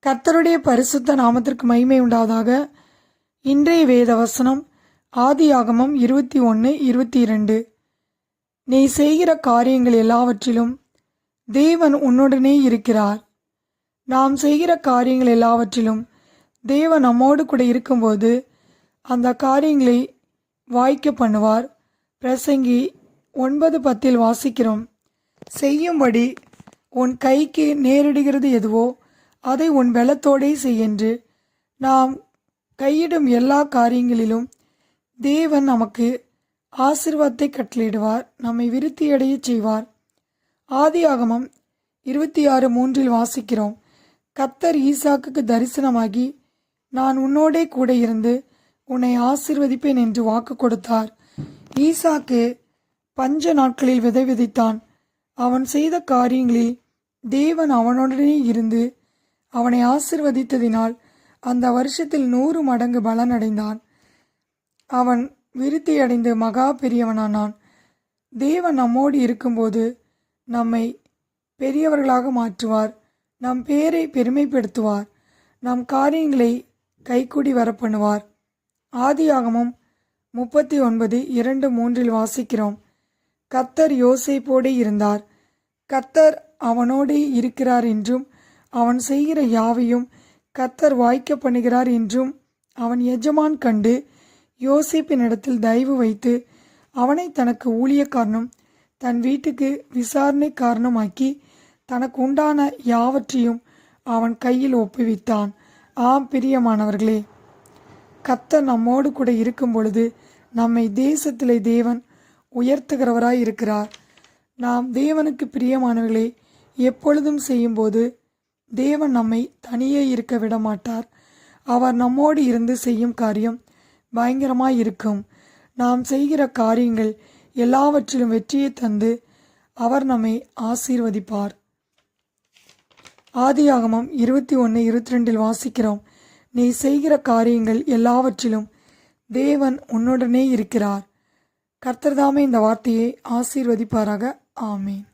கர்த்தருடைய பரிசுத்த நாமத்திற்கு மகிமை உண்டாவதாக. இன்றைய வேத வசனம் ஆதியாகமம் 21:22. நீ செய்கிற காரியங்கள் எல்லாவற்றிலும் தேவன் உன்னுடனே இருக்கிறார். நாம் செய்கிற காரியங்கள் எல்லாவற்றிலும் தேவன் நம்மோடு கூட இருக்கும்போது அந்த காரியங்களை வாய்க்க பண்ணுவார். பிரசங்கி 9:10 வாசிக்கிறோம், செய்யும்படி உன் கைக்கு நேரிடுகிறது எதுவோ அதை உன் பலத்தோடே செய்யென்று. நாம் கையிடும் எல்லா காரியங்களிலும் தேவன் நமக்கு ஆசீர்வாதத்தை கட்டளையிடுவார், நம்மை விருத்தியடைய செய்வார். ஆதியாகமம் 26:3 வாசிக்கிறோம், கர்த்தர் ஈசாக்குக்கு தரிசனமாகி நான் உன்னோடே கூட இருந்து உன்னை ஆசீர்வதிப்பேன் என்று வாக்கு கொடுத்தார். ஈசாக்கு பஞ்ச நாட்களில் விதை விதைத்தான். அவன் செய்த காரியங்களில் தேவன் அவனுடனே இருந்து அவனை ஆசீர்வதித்ததினால் அந்த வருஷத்தில் 100 மடங்கு பலனடைந்தான். அவன் விருத்தியடைந்து மகா பெரியவனானான். தேவன் நம்மோடு இருக்கும்போது நம்மை பெரியவர்களாக மாற்றுவார், நம் பேரை பெருமைப்படுத்துவார், நம் காரியங்களை கைக்கூடி வரப்பண்ணுவார். ஆதியாகமம் 39:2-3 வாசிக்கிறோம், கர்த்தர் யோசேப்போடே இருந்தார், கர்த்தர் அவனோடே இருக்கிறார் என்றும் அவன் செய்கிற யாவையும் கர்த்தர் வாய்க்க பண்ணுகிறார் என்றும் அவன் எஜமான் கண்டு யோசேப்பினிடத்தில் தயவு வைத்து அவனை தனக்கு ஊழியக்காரனும் தன் வீட்டுக்கு விசாரணைக்காரனுமாக்கி தனக்கு உண்டான யாவற்றையும் அவன் கையில் ஒப்புவித்தான். ஆம் பிரியமானவர்களே, கர்த்தர் நம்மோடு கூட இருக்கும் பொழுது நம்மை தேசத்திலே தேவன் உயர்த்துகிறவராய் இருக்கிறார். நாம் தேவனுக்கு பிரியமானவர்களே எப்பொழுதும் செய்யும்போது தேவன் நம்மை தனியே இருக்க விட மாட்டார். அவர் நம்மோடு இருந்து செய்யும் காரியம் பயங்கரமாய் இருக்கும். நாம் செய்கிற காரியங்கள் எல்லாவற்றிலும் வெற்றியை தந்து அவர் நம்மை ஆசீர்வதிப்பார். ஆதியாகமம் 21:22 வாசிக்கிறோம், நீ செய்கிற காரியங்கள் எல்லாவற்றிலும் தேவன் உன்னுடனே இருக்கிறார். கர்த்தர் தாமே இந்த வார்த்தையை ஆசீர்வதிப்பாராக. ஆமீன்.